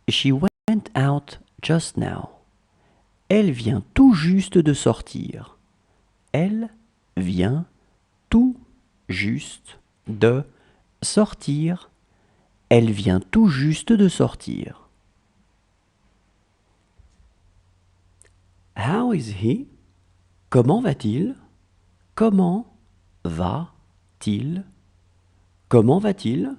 She went out just now. Elle vient tout juste de sortir. Elle vient tout juste de sortir. Elle vient tout juste de sortir. How is he? Comment va-t-il? Comment va-t-il? Comment va-t-il?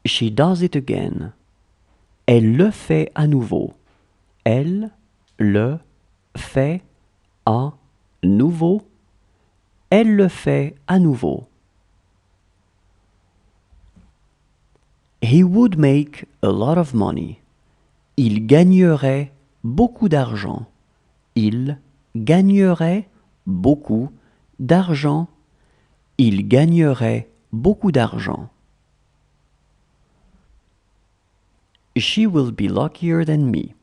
She does it again. Elle le fait à nouveau. Elle le fait à nouveau. Elle le fait à nouveau. He would make a lot of money. Il gagnerait beaucoup d'argent. Il gagnerait beaucoup d'argent. Il gagnerait beaucoup d'argent. She will be luckier than me.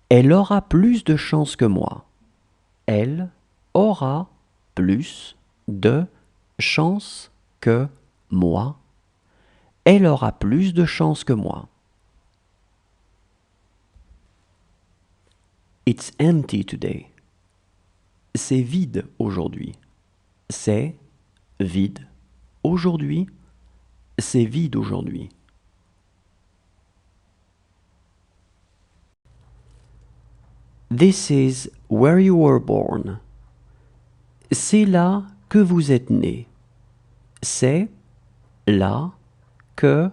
Elle aura plus de chance que moi. Elle aura plus de chance que moi. Elle aura plus de chance que moi. It's empty today. C'est vide aujourd'hui. C'est vide aujourd'hui. C'est vide aujourd'hui. This is where you were born. C'est là que vous êtes né. C'est là que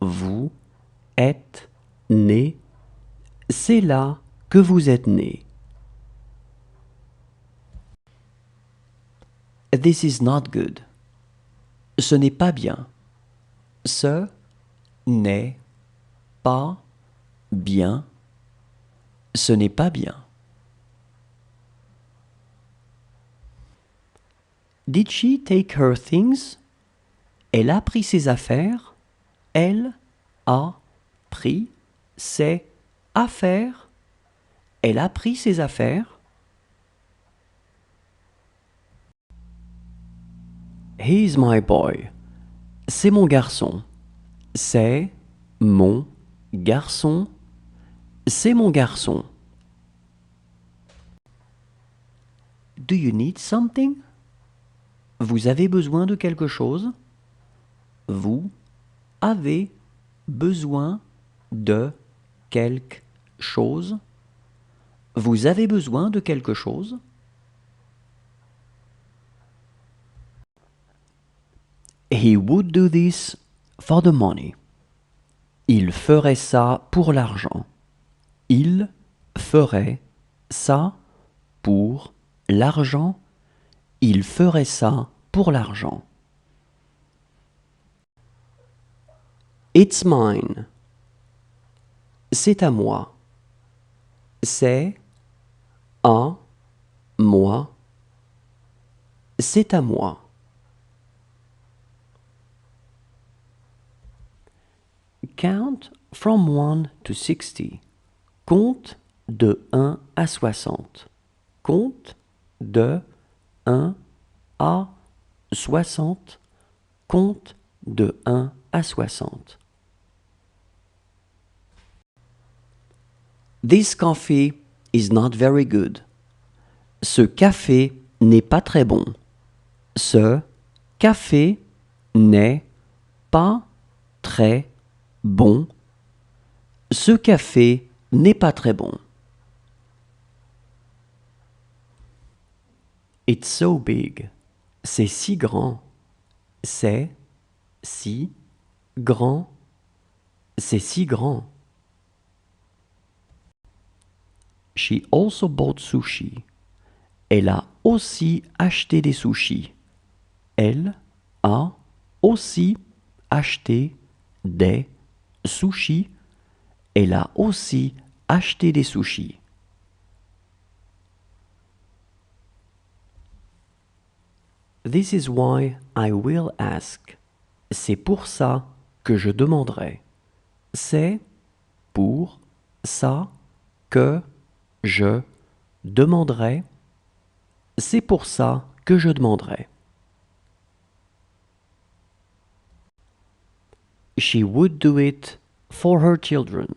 vous êtes né. C'est là que vous êtes né. This is not good. Ce n'est pas bien. Ce n'est pas bien. Ce n'est pas bien. Did she take her things? Elle a pris ses affaires. Elle a pris ses affaires. Elle a pris ses affaires. He is my boy. C'est mon garçon. C'est mon garçon. C'est mon garçon. Do you need something? Vous avez besoin de quelque chose? Vous avez besoin de quelque chose? Vous avez besoin de quelque chose? He would do this for the money. Il ferait ça pour l'argent. Il ferait ça pour l'argent. Il ferait ça pour l'argent. It's mine. C'est à moi. C'est à moi. C'est à moi. Count from 1 to 60. Compte de 1 à 60. Compte de 1 à 60. Compte de 1 à 60. This coffee is not very good. Ce café n'est pas très bon. Ce café n'est pas très bon. Ce café n'est pas très bon. It's so big. C'est si grand. C'est si grand. C'est si grand. She also bought sushi. Elle a aussi acheté des sushis. Elle a aussi acheté des sushis. Elle a aussi acheté des sushis. This is why I will ask. C'est pour ça que je demanderai. C'est pour ça que je demanderai. C'est pour ça que je demanderai. She would do it for her children.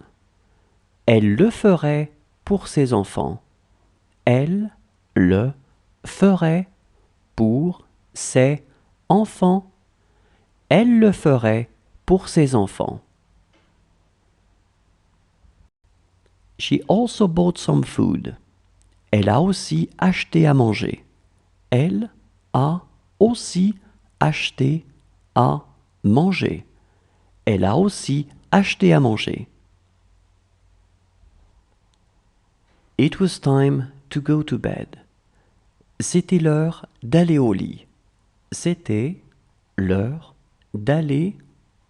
Elle le ferait pour ses enfants. Elle le ferait pour ses enfants. Elle le ferait pour ses enfants. She also bought some food. Elle a aussi acheté à manger. Elle a aussi acheté à manger. Elle a aussi acheté à manger. It was time to go to bed. C'était l'heure d'aller au lit. C'était l'heure d'aller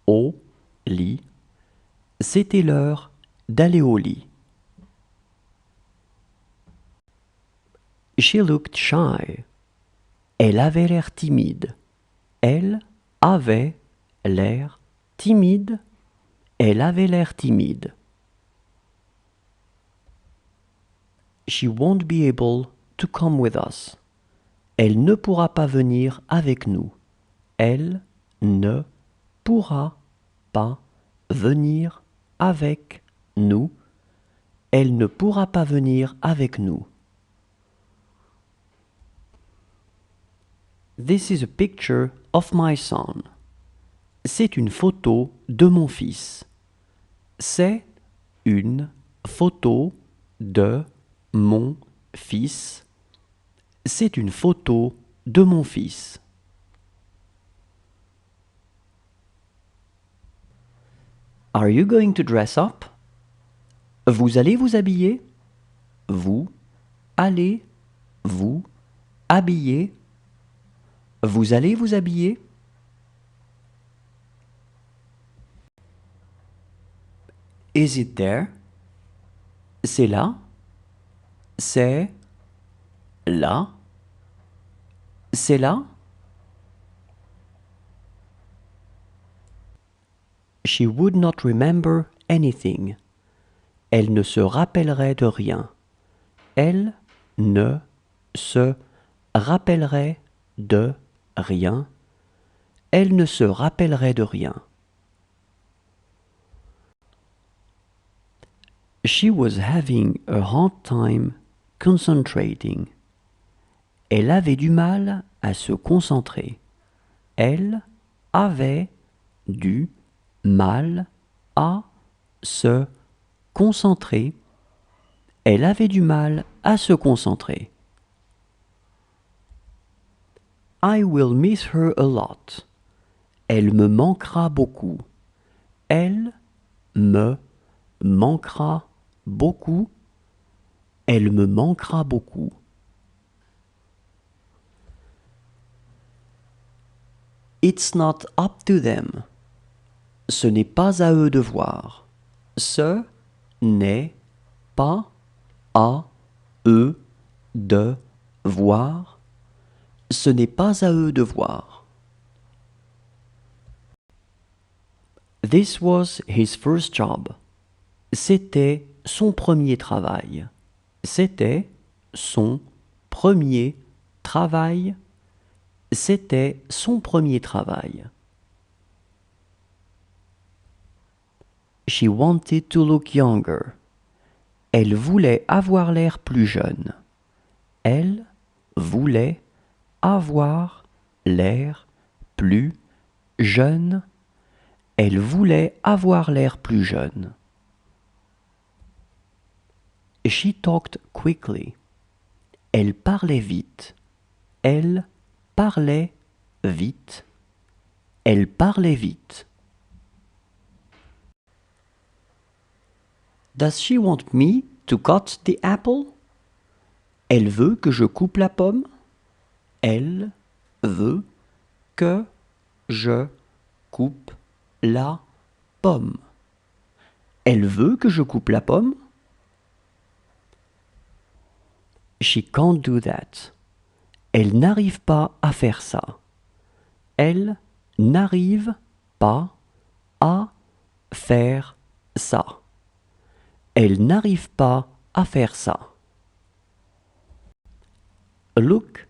au lit. C'était l'heure d'aller au lit. She looked shy. Elle avait l'air timide. Elle avait l'air timide. Elle avait l'air timide. She won't be able to come with us. Elle ne pourra pas venir avec nous. Elle ne pourra pas venir avec nous. Elle ne pourra pas venir avec nous. This is a picture of my son. C'est une photo de mon fils. C'est une photo de mon fils. C'est une photo de mon fils. Are you going to dress up? Vous allez vous habiller? Vous allez vous habiller? Vous allez vous habiller? Is it there? C'est là? C'est là? C'est là? She would not remember anything. Elle ne se rappellerait de rien. Elle ne se rappellerait de rien. Elle ne se rappellerait de rien. She was having a hard time concentrating. Elle avait du mal à se concentrer. Elle avait du mal à se concentrer. Elle avait du mal à se concentrer. I will miss her a lot. Elle me manquera beaucoup. Elle me manquera beaucoup. Elle me manquera beaucoup. It's not up to them. Ce n'est pas à eux de voir. Ce n'est pas à eux de voir. Ce n'est pas à eux de voir. This was his first job. C'était son premier travail. C'était son premier travail. C'était son premier travail. She wanted to look younger. Elle voulait avoir l'air plus jeune. Elle voulait avoir l'air plus jeune. Elle voulait avoir l'air plus jeune. She talked quickly. Elle parlait vite. Elle parlait vite. Elle parlait vite. Does she want me to cut the apple? Elle veut que je coupe la pomme? Elle veut que je coupe la pomme. Elle veut que je coupe la pomme? She can't do that. Elle n'arrive pas à faire ça. Elle n'arrive pas à faire ça. Elle n'arrive pas à faire ça. Look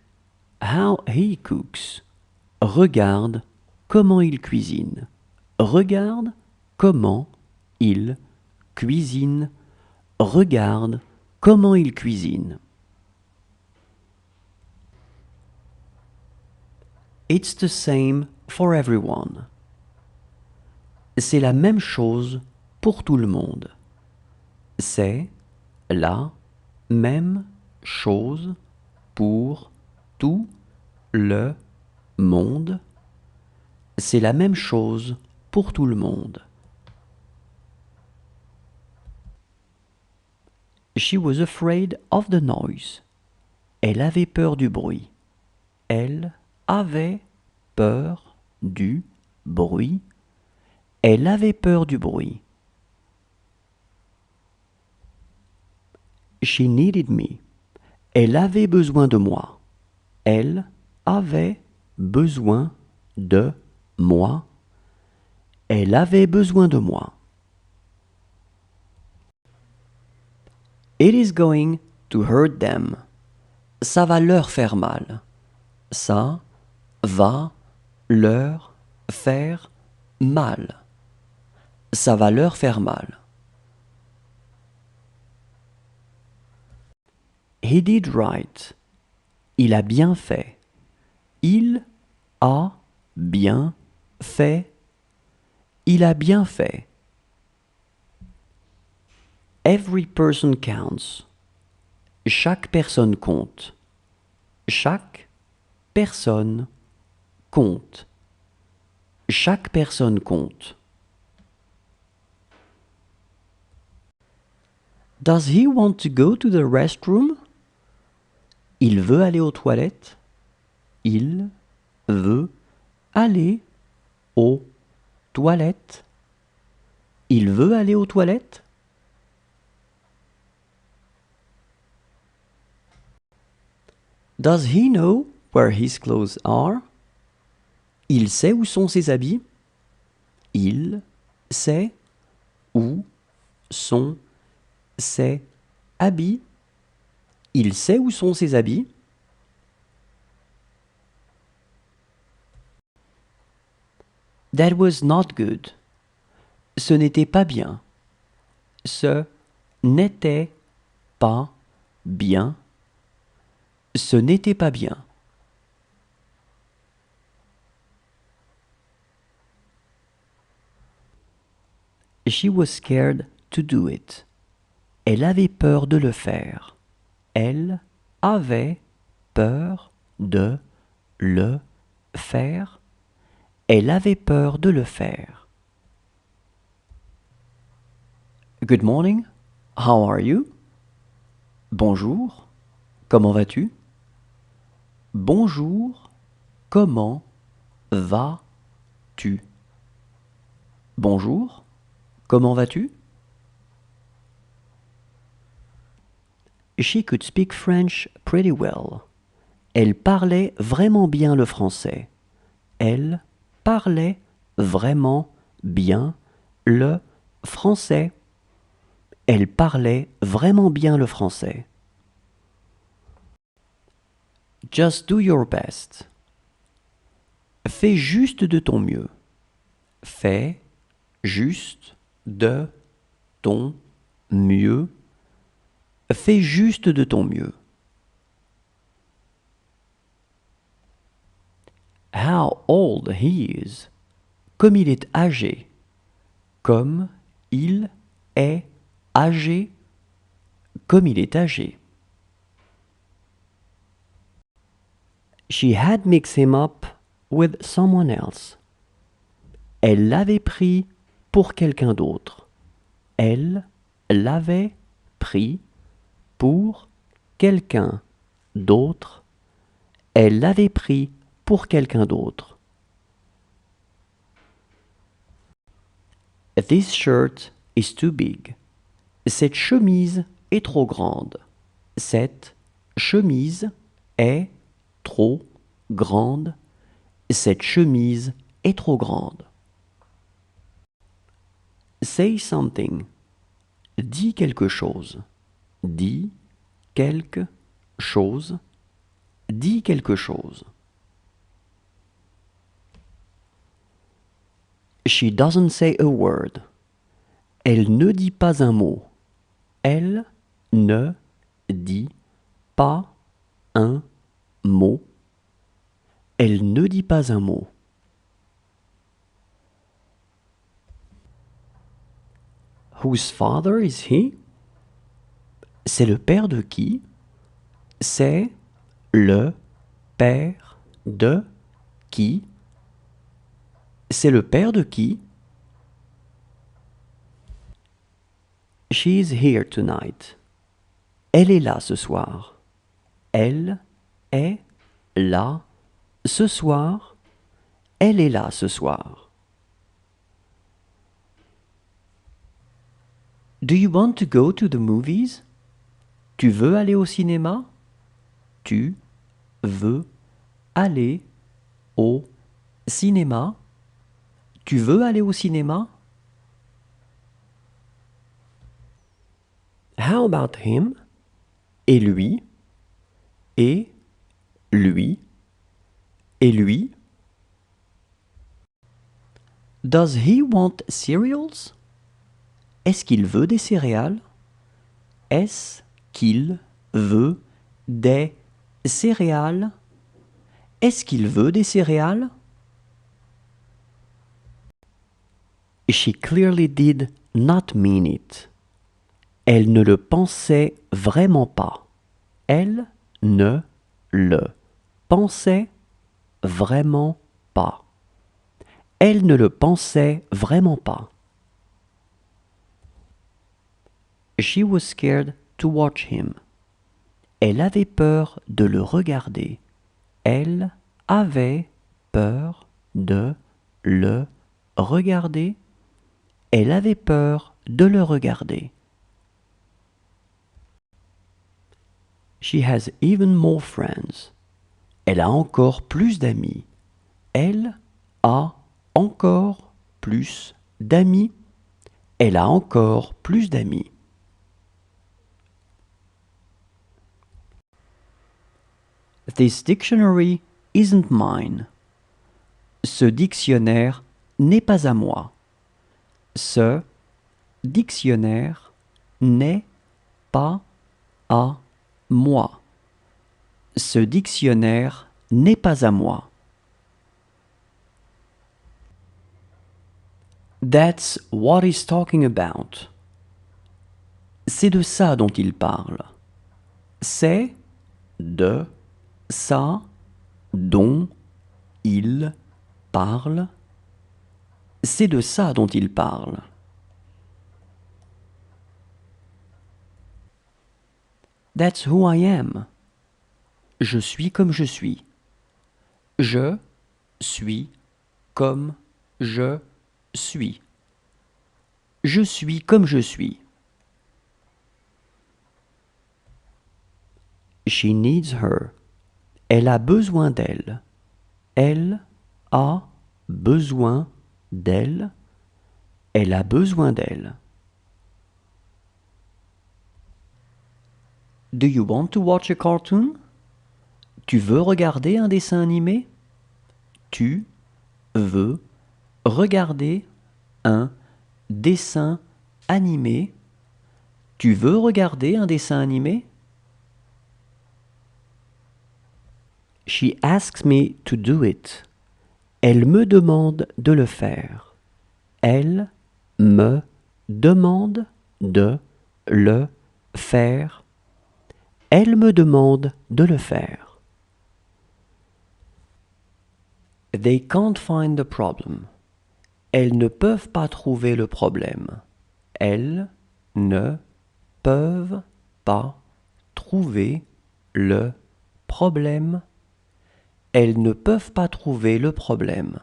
how he cooks. Regarde comment il cuisine. Regarde comment il cuisine. Regarde comment il cuisine. It's the same for everyone. C'est la même chose pour tout le monde. C'est la même chose pour tout le monde. C'est la même chose pour tout le monde. She was afraid of the noise. Elle avait peur du bruit. Elle avait peur du bruit. Elle avait peur du bruit. She needed me. Elle avait besoin de moi. Elle avait besoin de moi. Elle avait besoin de moi. It is going to hurt them. Ça va leur faire mal. Ça va leur faire mal. Ça va leur faire mal. He did right. Il a bien fait. Il a bien fait. Il a bien fait. Every person counts. Chaque personne compte. Chaque personne compte. Chaque personne compte. Does he want to go to the restroom? Il veut aller aux toilettes. Il veut aller aux toilettes. Il veut aller aux toilettes. Does he know where his clothes are? Il sait où sont ses habits. Il sait où sont ses habits. Il sait où sont ses habits. That was not good. Ce n'était pas bien. Ce n'était pas bien. Ce n'était pas bien. She was scared to do it. Elle avait peur de le faire. Elle avait peur de le faire. Elle avait peur de le faire. Good morning. How are you? Bonjour. Comment vas-tu? Bonjour. Comment vas-tu? Bonjour. Comment vas-tu? She could speak French pretty well. Elle parlait vraiment bien le français. Elle parlait vraiment bien le français. Elle parlait vraiment bien le français. Just do your best. Fais juste de ton mieux. Fais juste de ton mieux. Fais juste de ton mieux. How old he is. Comme il est âgé. Comme il est âgé. Comme il est âgé. She had mixed him up with someone else. Elle l'avait pris pour quelqu'un d'autre. Elle l'avait pris pour quelqu'un d'autre. Elle l'avait pris pour quelqu'un d'autre. This shirt is too big. Cette chemise est trop grande. Cette chemise est trop grande. Cette chemise est trop grande. Say something. Dis quelque chose. Dis quelque chose. Dis quelque chose. She doesn't say a word. Elle ne dit pas un mot. Elle ne dit pas un mot. Elle ne dit pas un mot. Whose father is he? C'est le père de qui? C'est le père de qui? C'est le père de qui? She's here tonight. Elle est là ce soir. Elle est là ce soir. Elle est là ce soir. Do you want to go to the movies? Tu veux aller au cinéma? Tu veux aller au cinéma? Tu veux aller au cinéma? How about him? Et lui? Et lui? Et lui? Does he want cereals? Est-ce qu'il veut des céréales? Est-ce qu'il veut des céréales? Est-ce qu'il veut des céréales? She clearly did not mean it. Elle ne le pensait vraiment pas. Elle ne le pensait vraiment pas. Elle ne le pensait vraiment pas. She was scared to watch him. Elle avait peur de le regarder. Elle avait peur de le regarder. Elle avait peur de le regarder. She has even more friends. Elle a encore plus d'amis. Elle a encore plus d'amis. Elle a encore plus d'amis. This dictionary isn't mine. Ce dictionnaire n'est pas à moi. Ce dictionnaire n'est pas à moi. Ce dictionnaire n'est pas à moi. That's what he's talking about. C'est de ça dont il parle. C'est de ça dont il parle. C'est de ça dont il parle. That's who I am. Je suis comme je suis. Je suis comme je suis. Je suis comme je suis. She needs her. Elle a besoin d'elle. Elle a besoin d'elle. Elle a besoin d'elle. Do you want to watch a cartoon? Tu veux regarder un dessin animé? Tu veux regarder un dessin animé? Tu veux regarder un dessin animé? She asks me to do it. Elle me demande de le faire. Elle me demande de le faire. Elle me demande de le faire. They can't find the problem. Elles ne peuvent pas trouver le problème. Elles ne peuvent pas trouver le problème. Elles ne peuvent pas trouver le problème.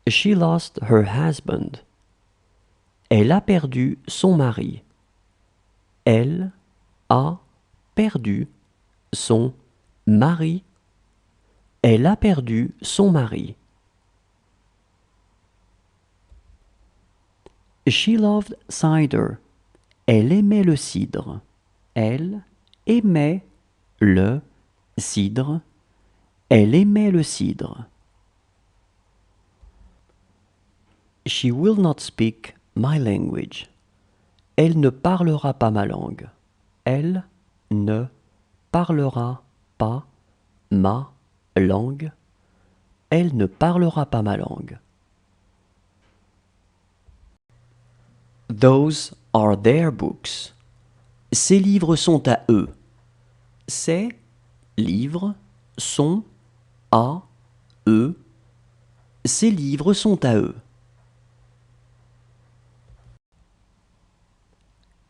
She lost her husband. Elle a perdu son mari. Elle a perdu son mari. Elle a perdu son mari. She loved cider. Elle aimait le cidre. Elle aimait le cidre. Elle aimait le cidre. She will not speak my language. Elle ne parlera pas ma langue. Elle ne parlera pas ma langue. Elle ne parlera pas ma langue. Those are their books. Ces livres sont à eux. Ces livres sont à eux. Ces livres sont à eux.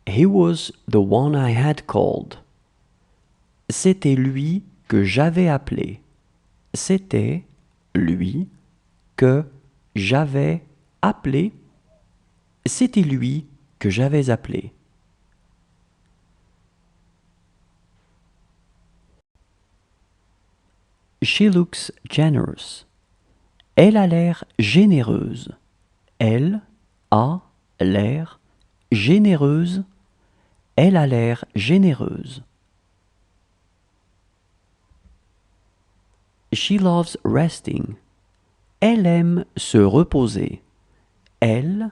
He was the one I had called. C'était lui que j'avais appelé. C'était lui que j'avais appelé. C'était lui que j'avais appelé. She looks generous. Elle a l'air généreuse. Elle a l'air généreuse. Elle a l'air généreuse. She loves resting. Elle aime se reposer. Elle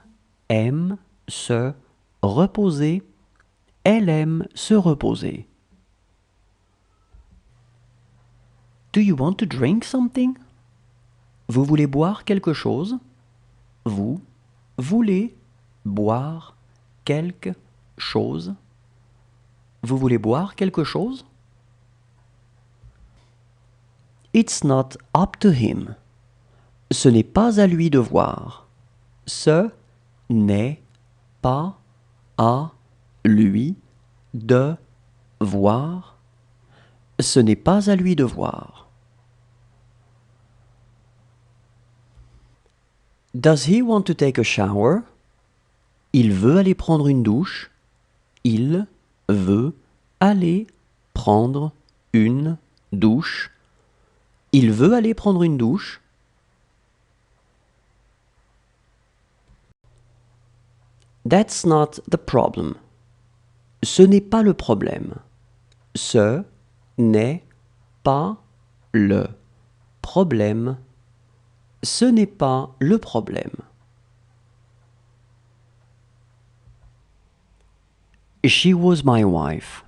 aime se reposer. Elle aime se reposer. Do you want to drink something? Vous voulez boire quelque chose? Vous voulez boire quelque chose? Vous voulez boire quelque chose? It's not up to him. Ce n'est pas à lui de voir. Ce n'est pas à lui de voir. Ce n'est pas à lui de voir. Does he want to take a shower? Il veut aller prendre une douche. Il veut aller prendre une douche. Il veut aller prendre une douche. That's not the problem. Ce n'est pas le problème. Ce n'est pas le problème. Ce n'est pas le problème. She was my wife.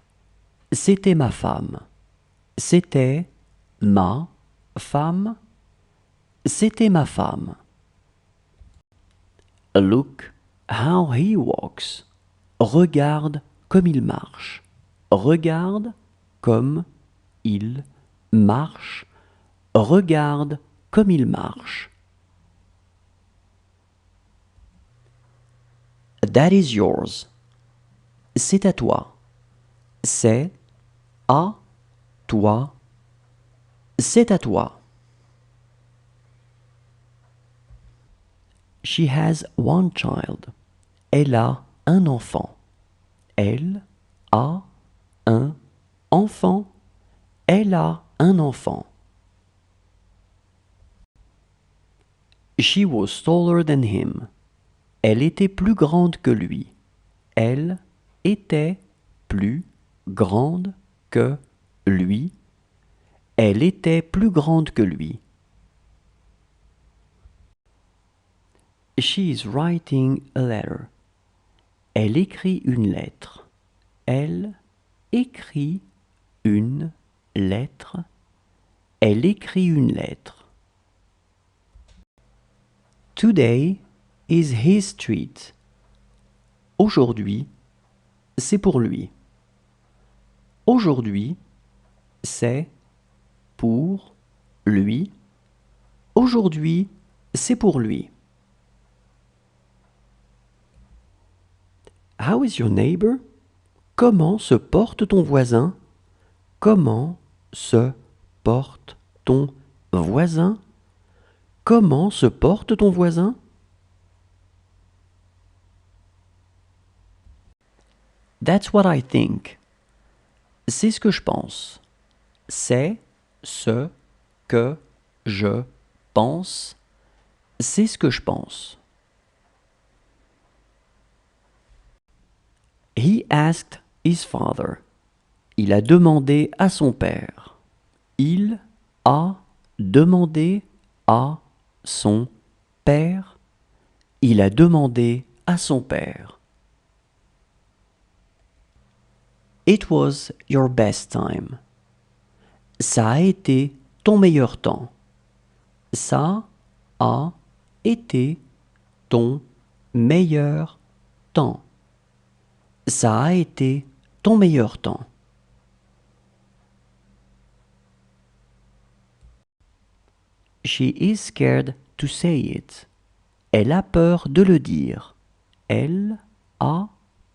C'était ma femme. C'était ma femme. C'était ma femme. Look how he walks. Regarde comme il marche. Regarde comme il marche. Regarde comme il marche. That is yours. C'est à toi. C'est à toi. C'est à toi. She has one child. Elle a un enfant. Elle a un enfant. Elle a un enfant. She was taller than him. Elle était plus grande que lui. Elle était plus grande que lui. Elle était plus grande que lui. She is writing a letter. Elle écrit une lettre. Elle écrit une lettre. Elle écrit une lettre. Today is his treat. Aujourd'hui, c'est pour lui. Aujourd'hui, c'est pour lui. Aujourd'hui, c'est pour lui. How is your neighbor? Comment se porte ton voisin? Comment se porte ton voisin? Comment se porte ton voisin? That's what I think. C'est ce que je pense. C'est ce que je pense. C'est ce que je pense. He asked his father. Il a demandé à son père. Il a demandé à son père. Il a demandé à son père. It was your best time. Ça a été ton meilleur temps. Ça a été ton meilleur temps. Ça a été ton meilleur temps. She is scared to say it. Elle a peur de le dire. Elle a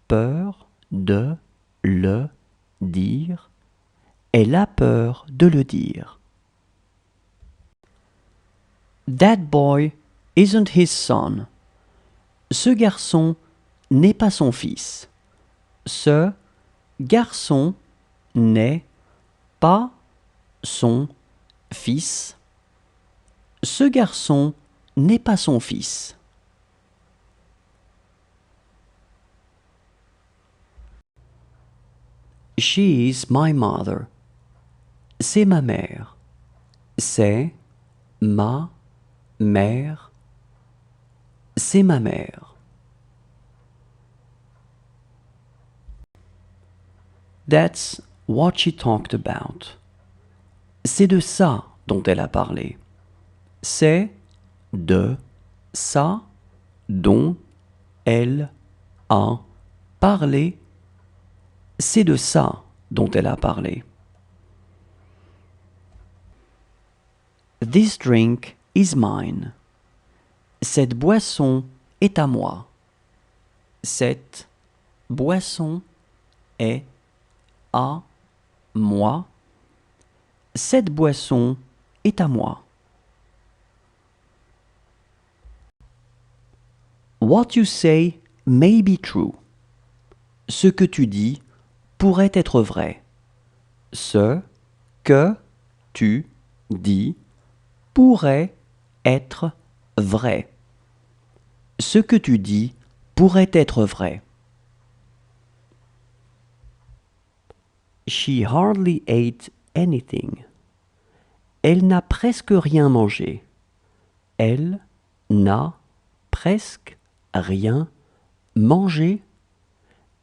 peur de le dire. Elle a peur de le dire. That boy isn't his son. Ce garçon n'est pas son fils. Ce garçon n'est pas son fils. Ce garçon n'est pas son fils. She is my mother. C'est ma mère. C'est ma mère. C'est ma mère. That's what she talked about. C'est de ça dont elle a parlé. C'est de ça dont elle a parlé. C'est de ça dont elle a parlé. This drink is mine. Cette boisson est à moi. Cette boisson est à moi. Cette boisson est à moi. What you say may be true. Ce que tu dis pourrait être vrai. Ce que tu dis pourrait être vrai. Ce que tu dis pourrait être vrai. She hardly ate anything. Elle n'a presque rien mangé. Elle n'a presque rien mangé.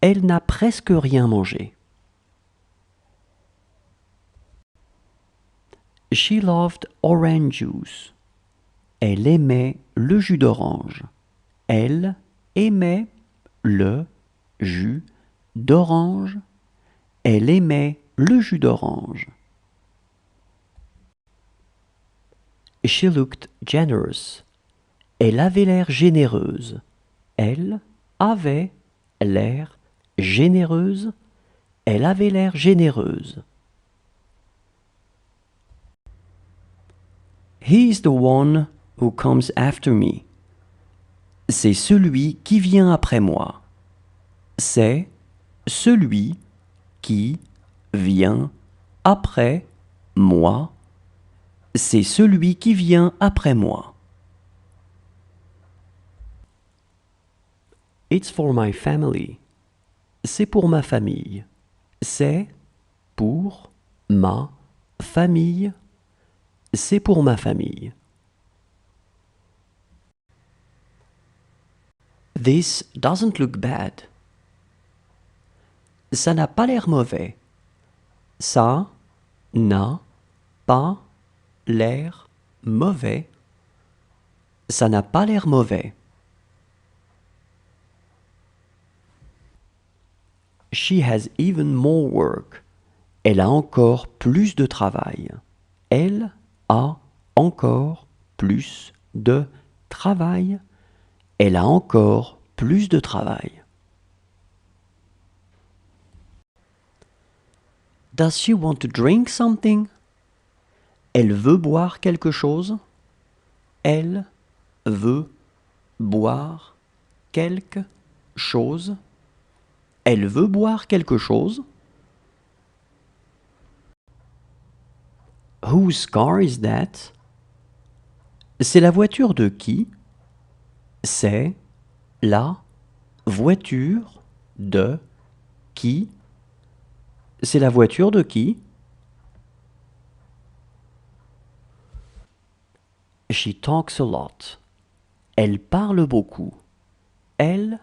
Elle n'a presque rien mangé. She loved orange juice. Elle aimait le jus d'orange. Elle aimait le jus d'orange. Elle aimait le jus d'orange. She looked generous. Elle avait l'air généreuse. Elle avait l'air généreuse. Elle avait l'air généreuse. He is the one who comes after me. C'est celui qui vient après moi. C'est celui qui vient après moi. C'est celui qui vient après moi. It's for my family. C'est pour ma famille. C'est pour ma famille. C'est pour ma famille. This doesn't look bad. Ça n'a pas l'air mauvais. Ça n'a pas l'air mauvais. Ça n'a pas l'air mauvais. She has even more work. Elle a encore plus de travail. Elle a encore plus de travail. Elle a encore plus de travail. Does she want to drink something? Elle veut boire quelque chose. Elle veut boire quelque chose. Elle veut boire quelque chose. Whose car is that? C'est la voiture de qui? C'est la voiture de qui? C'est la voiture de qui? She talks a lot. Elle parle beaucoup. Elle